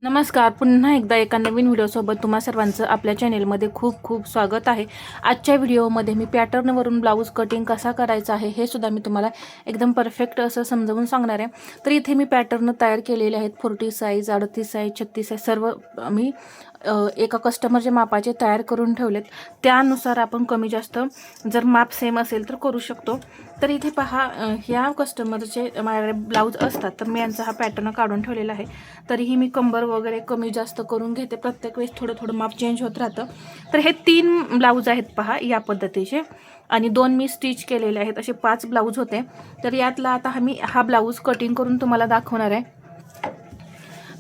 नमस्कार. पुन्हा एकदा एका नवीन व्हिडिओसोबत तुम्हा सर्वांचं आपल्या चॅनेलमध्ये खूप खूप स्वागत आहे. आजच्या व्हिडिओमध्ये मी पॅटर्नवरून ब्लाऊज कटिंग कसा करायचा आहे हे सुद्धा मी तुम्हाला एकदम परफेक्ट असं समजावून सांगणार आहे. तर इथे मी पॅटर्न तयार केलेले आहेत. 40 साईज, 38 साईज, 36 साईज सर्व मी एका कस्टमरच्या मापाचे तयार करून ठेवलेत. त्यानुसार आपण कमी जास्त जर माप सेम असेल तर करू शकतो. तर इथे पहा, ह्या कस्टमरचे माझ्याकडे ब्लाऊज असतात तर मी यांचा हा पॅटर्न काढून ठेवलेला आहे. तरीही मी कंबर वगैरे कमी जास्त करून घेते. प्रत्येक वेळेस थोडं थोडं माप चेंज होत राहतं. तर हे 3 ब्लाऊज आहेत पहा या पद्धतीचे, आणि 2 मी स्टिच केलेले आहेत. असे 5 ब्लाऊज होते. तर यातला आता मी हा ब्लाऊज कटिंग करून तुम्हाला दाखवणार आहे.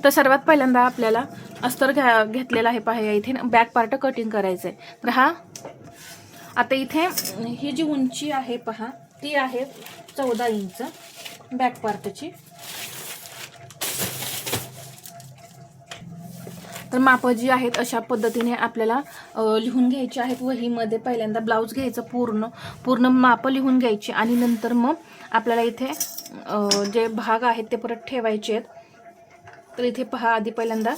तर सर्वात पहिल्यांदा आपल्याला अस्तर घेतलेला आहे पहा. इथे बॅक पार्ट कटिंग करायचं आहे. तर हा आता इथे ही जी उंची आहे पहा ती आहे 14 इंच बॅक पार्टची. तर मापं जी आहेत अशा पद्धतीने आपल्याला लिहून घ्यायची आहेत. वहीमध्ये पहिल्यांदा ब्लाऊज घ्यायचं, पूर्ण मापं लिहून घ्यायची, आणि नंतर मग आपल्याला इथे जे भाग आहेत ते परत ठेवायचे आहेत. तर इथे पहा, आधी पहिल्यांदा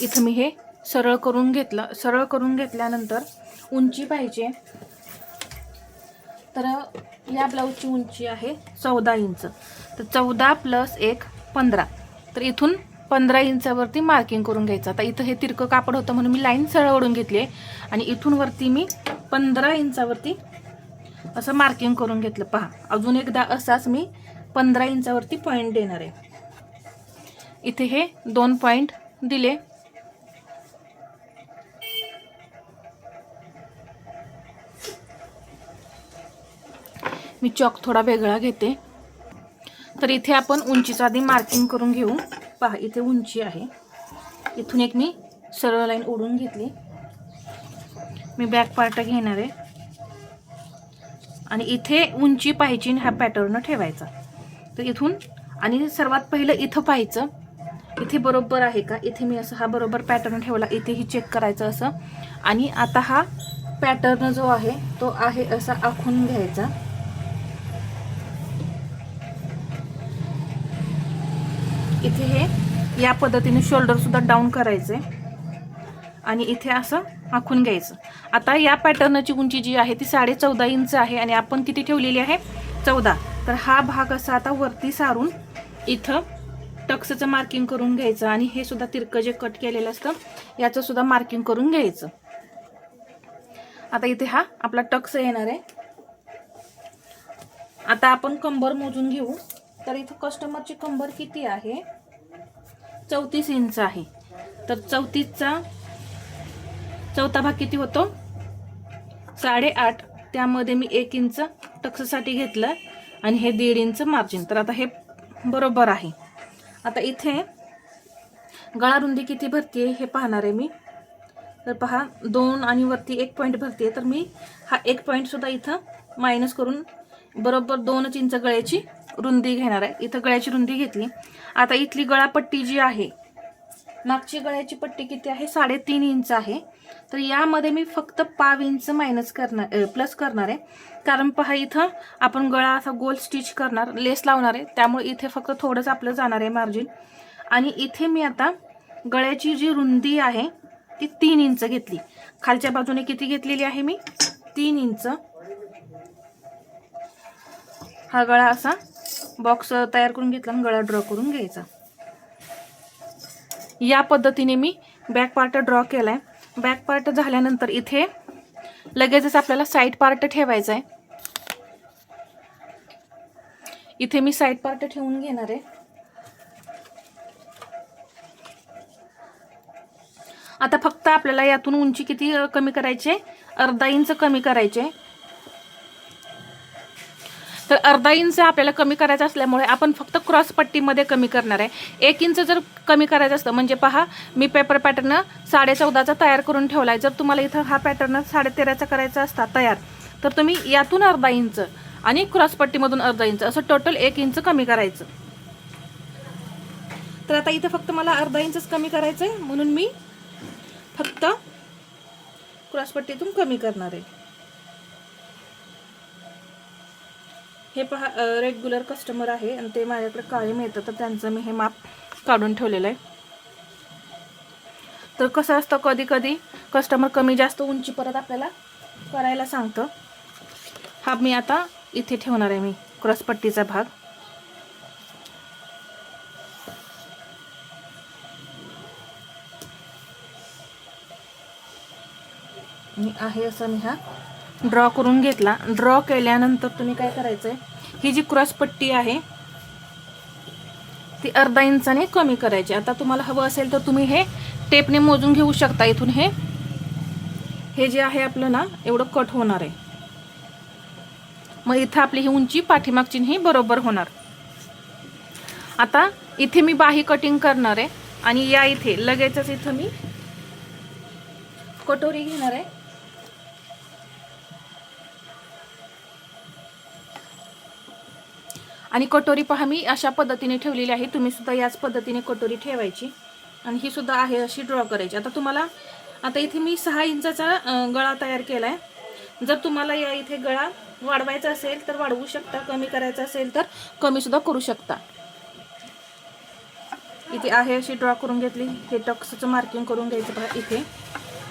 इथं मी हे सरळ करून घेतलं. सरळ करून घेतल्यानंतर उंची पाहिजे. तर या ब्लाऊजची उंची आहे 14 इंच. तर 14 + 1 15. तर इथून 15 इंचावरती मार्किंग करून घ्यायचं. आता इथं हे तिरकं कापड होतं म्हणून मी लाईन सरळ ओढून घेतली आहे, आणि इथून वरती मी 15 इंचावरती असं मार्किंग करून घेतलं. पहा, अजून एकदा असाच मी 15 इंचावरती पॉईंट देणार आहे. इथे हे 2 पॉईंट दिले. मी चॉक थोडा वेगळा घेते. तर इथे आपण उंचीचं आधी मार्किंग करून घेऊ. पहा, इथे उंची आहे. इथून एक मी सरळ लाईन ओढून घेतली. मी बॅक पार्ट घेणार आहे, आणि इथे उंची पाहिजे हा पॅटर्न ठेवायचा. तर इथून आणि सर्वात पहिलं इथं पाहायचं इथे बरोबर आहे का. इथे मी असं हा बरोबर पॅटर्न ठेवला. इथेही चेक करायचं असं. आणि आता हा पॅटर्न जो आहे तो आहे असा आखून घ्यायचा. इथे हे या पद्धतीने शोल्डर सुद्धा डाऊन करायचे, आणि इथे असं आखून घ्यायचं. आता या पॅटर्नची उंची जी आहे ती 14.5 इंच आहे, आणि आपण किती ठेवलेली आहे 14. तर हा भाग असा आता वरती सारून इथं टक्सचं मार्किंग करून घ्यायचं, आणि हे सुद्धा तिरकं जे कट केलेलं असतं याचं सुद्धा मार्किंग करून घ्यायचं. आता इथे हा आपला टक्स येणार आहे. आता आपण कंबर मोजून घेऊ. तर इथं कस्टमरची कंबर किती आहे 34 इंच आहे. तर 34चा चौथा भाग किती होतो 8.5. त्यामध्ये मी 1 इंच टक्ससाठी घेतलं, आणि हे 1.5 इंच मार्जिन. तर आता हे बरोबर आहे. आता इथे गळा रुंदी किती भरतीये हे पाहणार आहे मी. तर पहा, 2 आणि वरती 1 पॉईंट भरतीये. तर मी हा 1 पॉईंट सुद्धा इथं मायनस करून बरोबर 2 इंच गळ्याची रुंदी घेणार आहे. इथं गळ्याची रुंदी घेतली. आता इथली गळापट्टी जी आहे, मागची गळ्याची पट्टी किती आहे 3.5 इंच आहे. तर यामध्ये मी फक्त 0.5 इंच प्लस करणार आहे. कारण पहा, इथं आपण गळा असा गोल स्टिच करणार, लेस लावणार आहे, त्यामुळे इथे फक्त थोडंच आपलं जाणार आहे मार्जिन. आणि इथे मी आता गळ्याची जी रुंदी आहे ती 3 इंच घेतली. खालच्या बाजूने किती घेतलेली आहे मी 3 इंच. हा गळा असा बॉक्स तयार करून घेतला आणि गळा ड्रॉ करून घ्यायचा. या पद्धतीने मी बॅक पार्ट ड्रॉ केलाय. बॅक पार्ट झाल्यानंतर इथे लगेचच आपल्याला साईड पार्ट ठेवायचा आहे. इथे मी साईड पार्ट ठेवून घेणार आहे. आता फक्त आपल्याला यातून उंची किती कमी करायची, 0.5 इंच कमी करायचे. तर 0.5 इंच आपल्याला कमी करायचं असल्यामुळे आपण फक्त क्रॉस पट्टीमध्ये कमी करणार आहे. 1 इंच जर कमी करायचं असतं, म्हणजे पहा, मी पेपर पॅटर्न 14.5चा तयार करून ठेवलाय. जर तुम्हाला इथं हा पॅटर्न 13.5चा करायचा असता तयार, तर तुम्ही यातून 0.5 इंच आणि क्रॉस पट्टीमधून 0.5 इंच असं टोटल 1 इंच कमी करायचं. तर आता इथं फक्त मला 0.5 इंचच कमी करायचं आहे, म्हणून मी फक्त क्रॉस पट्टीतून कमी करणार आहे. हे पहा, रेग्युलर कस्टमर आहे आणि ते माझ्याकडे कायम येतं, तर त्यांचं मी हे माप काढून ठेवलेलं आहे. तर कसं असतं, कधी कधी कस्टमर कमी जास्त उंची परत आपल्याला करायला सांगतं. हा मी आता इथे ठेवणार आहे मी क्रॉसपट्टीचा भाग. मी आहे असं मी हा ड्रॉ करून घेतला. ड्रॉ केल्यानंतर तुम्ही काय करायचं आहे, ही जी क्रॉसपट्टी आहे ती अर्धा इंचाने कमी करायची. आता तुम्हाला हवं असेल तर तुम्ही हे टेपने मोजून घेऊ शकता. इथून हे जे आहे आपलं ना एवढं कट होणार आहे. मग इथं आपली ही उंची पाठीमागची ही बरोबर होणार. आता इथे मी बाही कटिंग करणार आहे आणि या इथे लगेचच इथं मी कटोरी घेणार आहे. आणि कटोरी पहा मी अशा पद्धतीने ठेवलेली आहे. तुम्ही सुद्धा याच पद्धतीने कटोरी ठेवायची आणि ही सुद्धा आहे अशी ड्रॉ करायची. आता इथे मी 6 इंचाचा गळा तयार केलाय. जर तुम्हाला या इथे गळा वाढवायचा असेल तर वाढवू शकता, कमी करायचा असेल तर कमी सुद्धा करू शकता. इथे आहे अशी ड्रॉ करून घेतली. हे टक्सचं मार्किंग करून घ्यायचं बघा. इथे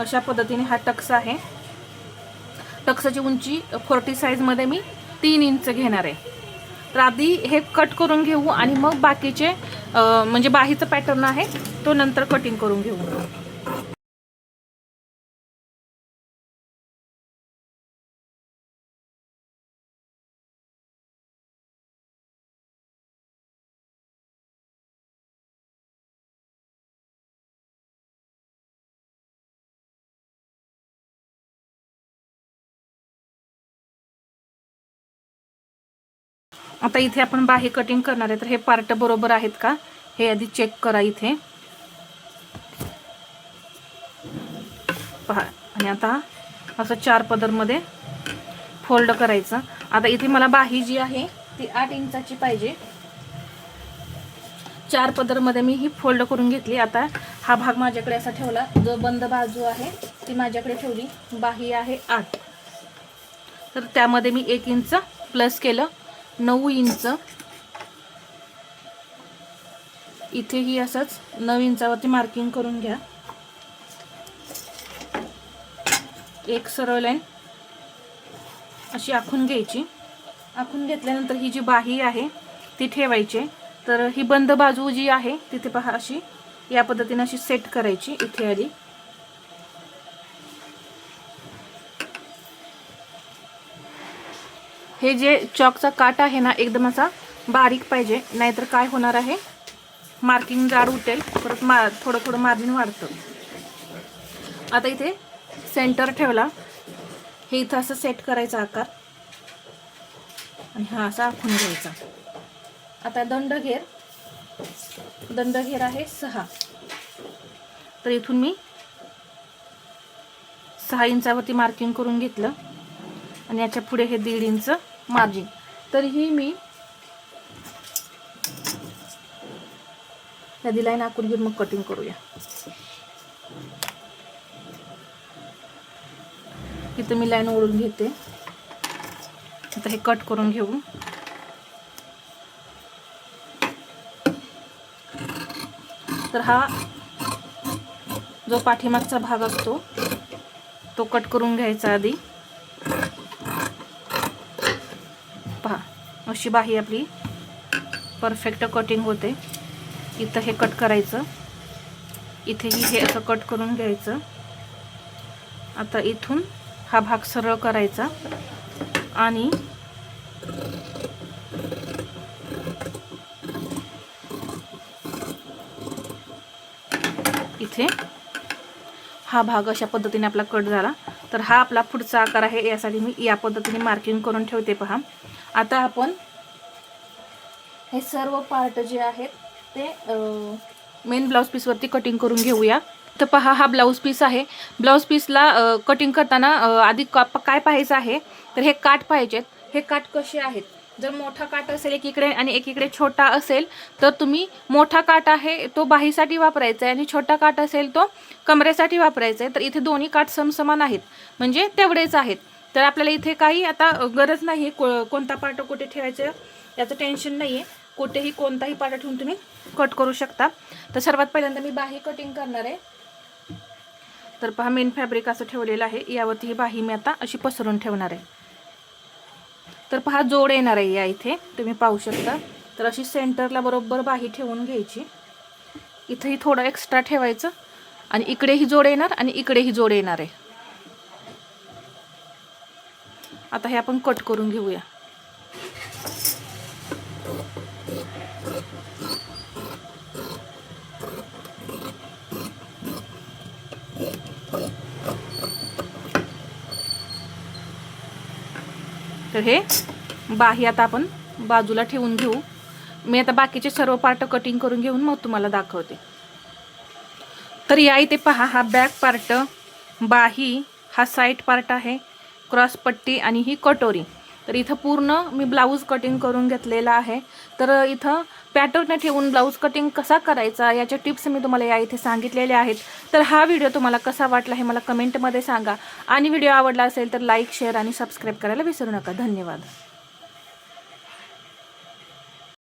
अशा पद्धतीने हा टक्स आहे. टक्सची उंची 40 साईजमध्ये मी 3 इंच घेणार आहे. तर आधी हे कट करून घेऊ आणि मग बाकीचे म्हणजे बाहीचं पॅटर्न आहे तो नंतर कटिंग करून घेऊ. आता इथे आपण बाही कटिंग करणार आहे तर हे पार्ट बरोबर आहेत का हे आधी चेक करा इथे पहा. आणि आता असं 4 पदरमध्ये फोल्ड करायचं. आता इथे मला बाही जी आहे ती 8 इंचाची पाहिजे. 4 पदरमध्ये मी ही फोल्ड करून घेतली. आता हा भाग माझ्याकडे असा ठेवला. जो बंद बाजू आहे ती माझ्याकडे ठेवली. बाही आहे 8, तर त्यामध्ये मी 1 इंच प्लस केलं, 9 इंच. इथेही असंच 9 इंचावरती मार्किंग करून घ्या. एक सरळ लाईन अशी आखून घ्यायची. आखून घेतल्यानंतर ही जी बाही आहे ती ठेवायची. तर ही बंद बाजू जी आहे तिथे पहा अशी या पद्धतीने अशी सेट करायची. इथे आली हे जे चॉकचा काट आहे ना एकदम असा बारीक पाहिजे, नाहीतर काय होणार आहे मार्किंग जाड उठेल, परत थोडं थोडं मार्जिन वाढतं. आता इथे सेंटर ठेवला. हे इथं असं सेट करायचा आकार आणि हा असा आखून घ्यायचा. आता दंडघेर आहे 6, तर इथून मी 6 इंचावरती मार्किंग करून घेतलं आणि याच्या पुढे हे 1.5 इंच मार्जिन. तर ही मी ह्याची लाईन आखून घेऊन मग कटिंग करूया. इथं मी लाईन ओढून घेते. आता हे कट करून घेऊ. तर हा जो पाठीमागचा भाग असतो तो कट करून घ्यायचा आधी. पहा अशी बाही आपली परफेक्ट कटिंग होते. इथं हे कट करायचं, इथेही हे असं कट करून घ्यायचं. आता इथून हा भाग सरळ करायचा आणि इथे हा भाग अशा पद्धतीने आपला कट झाला. तर हा आपला पुढचा आकार आहे, यासाठी मी या पद्धतीने मार्किंग करून ठेवते. पहा आता आपण हे सर्व पार्ट जे आहेत ते मेन ब्लाउज पीसवरती कटिंग करून घेऊया. तर पहा हा ब्लाउज पीस आहे. ब्लाउज पीसला कटिंग करताना आधी काय पाहायचं आहे तर हे काठ पाहिजेत. हे काठ कसे आहेत, जर मोठा काठ असेल एकीकडे आणि एकीकडे छोटा असेल तर तुम्ही मोठा काठ आहे तो बाहीसाठी वापरायचा आहे आणि छोटा काठ असेल तो कमरेसाठी वापरायचा आहे. तर इथे दोन्ही काठ समसमान आहेत म्हणजे तेवढेच आहेत. तर आपल्याला इथे काही आता गरज नाही कोणता पार्ट कुठे ठेवायचं याचं टेन्शन नाही आहे. कुठेही कोणताही पार्ट ठेवून तुम्ही कट करू शकता. तर सर्वात पहिल्यांदा मी बाही कटिंग करणार आहे. तर पहा मेन फॅब्रिक असं ठेवलेलं आहे, यावरती ही बाही मी आता अशी पसरून ठेवणार आहे. तर पहा जोड येणार आहे या इथे तुम्ही पाहू शकता. तर अशी सेंटरला बरोबर बाही ठेवून घ्यायची. इथंही थोडं एक्स्ट्रा ठेवायचं आणि इकडेही जोड येणार आणि इकडेही जोड येणार आहे. आता हे आपण कट करून घेऊया. तर हे बाही आता आपण बाजूला ठेवून घेऊ. मी आता बाकीचे सर्व पार्ट कटिंग करून घेऊन मग तुम्हाला दाखवते. तर या इथे पहा, हा बॅक पार्ट, बाही, हा साईड पार्ट आहे, क्रॉस पट्टी आणि ही कटोरी. तर इथं पूर्ण मी ब्लाऊज कटिंग करून घेतलेला आहे. तर इथं पॅटर्न ठेवून ब्लाऊज कटिंग कसा करायचा याच्या टिप्स मी तुम्हाला या इथे सांगितलेल्या आहेत. तर हा व्हिडिओ तुम्हाला कसा वाटला हे मला कमेंटमध्ये सांगा आणि व्हिडिओ आवडला असेल तर लाईक, शेअर आणि सबस्क्राईब करायला विसरू नका. धन्यवाद.